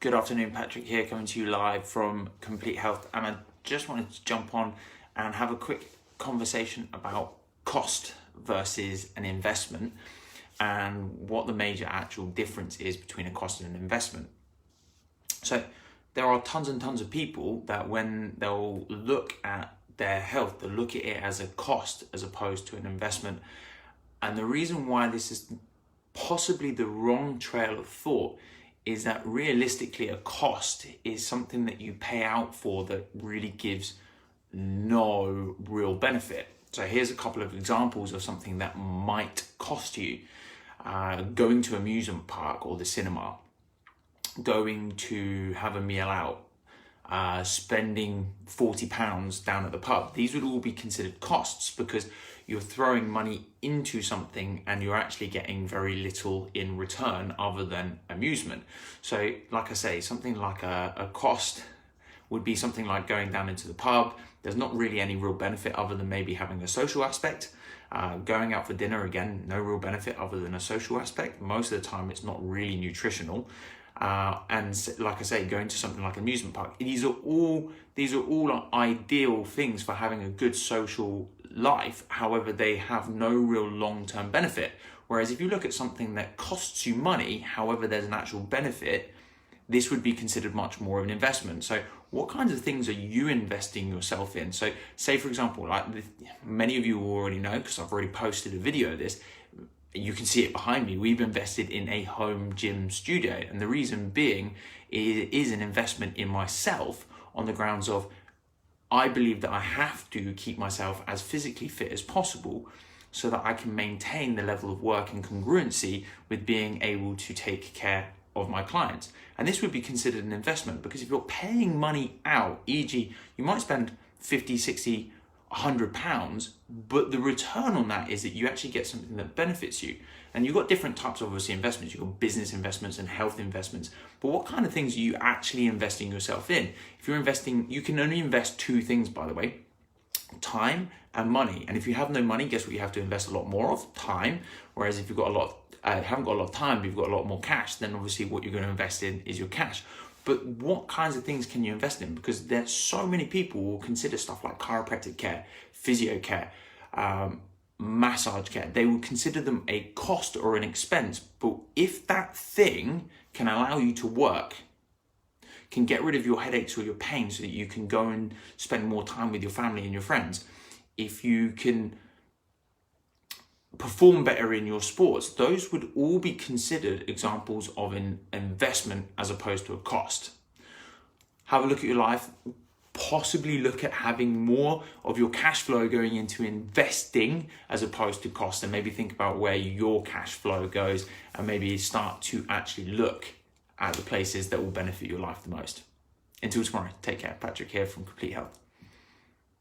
Good afternoon, Patrick here, coming to you live from Complete Health, and I just wanted to jump on and have a quick conversation about cost versus an investment and what the major actual difference is between a cost and an investment. So there are tons and tons of people that when they'll look at their health, they'll look at it as a cost as opposed to an investment. And the reason why this is possibly the wrong trail of thought is that realistically a cost is something that you pay out for that really gives no real benefit. So here's a couple of examples of something that might cost you. Going to an amusement park or the cinema, going to have a meal out, spending £40 down at the pub. These would all be considered costs because you're throwing money into something and you're actually getting very little in return other than amusement. So like I say, something like a cost would be something like going down into the pub. There's not really any real benefit other than maybe having a social aspect. Going out for dinner, again, no real benefit other than a social aspect. Most of the time it's not really nutritional. And like I say, going to something like an amusement park, these are all ideal things for having a good social life. However, they have no real long-term benefit. Whereas if you look at something that costs you money, however, there's an actual benefit, this would be considered much more of an investment. So what kinds of things are you investing yourself in? So say, for example, like many of you already know, because I've already posted a video of this, you can see it behind me. We've invested in a home gym studio. And the reason being is an investment in myself on the grounds of I believe that I have to keep myself as physically fit as possible so that I can maintain the level of work and congruency with being able to take care of my clients. And this would be considered an investment because if you're paying money out, e.g. you might spend 50, 60, £100, but the return on that is that you actually get something that benefits you. And you've got different types of obviously investments. You've got business investments and health investments, but what kind of things are you actually investing yourself in? If you're investing, you can only invest two things, by the way, time and money. And if you have no money, guess what you have to invest a lot more of? Time. Whereas if you've got haven't got a lot of time, but you've got a lot more cash, then obviously what you're going to invest in is your cash. But what kinds of things can you invest in? Because there's so many people who will consider stuff like chiropractic care, physio care, massage care. They will consider them a cost or an expense. But if that thing can allow you to work, can get rid of your headaches or your pain so that you can go and spend more time with your family and your friends, if you can perform better in your sports, those would all be considered examples of an investment as opposed to a cost. Have a look at your life, possibly look at having more of your cash flow going into investing as opposed to cost, and maybe think about where your cash flow goes and maybe start to actually look at the places that will benefit your life the most. Until tomorrow, take care. Patrick here from Complete Health.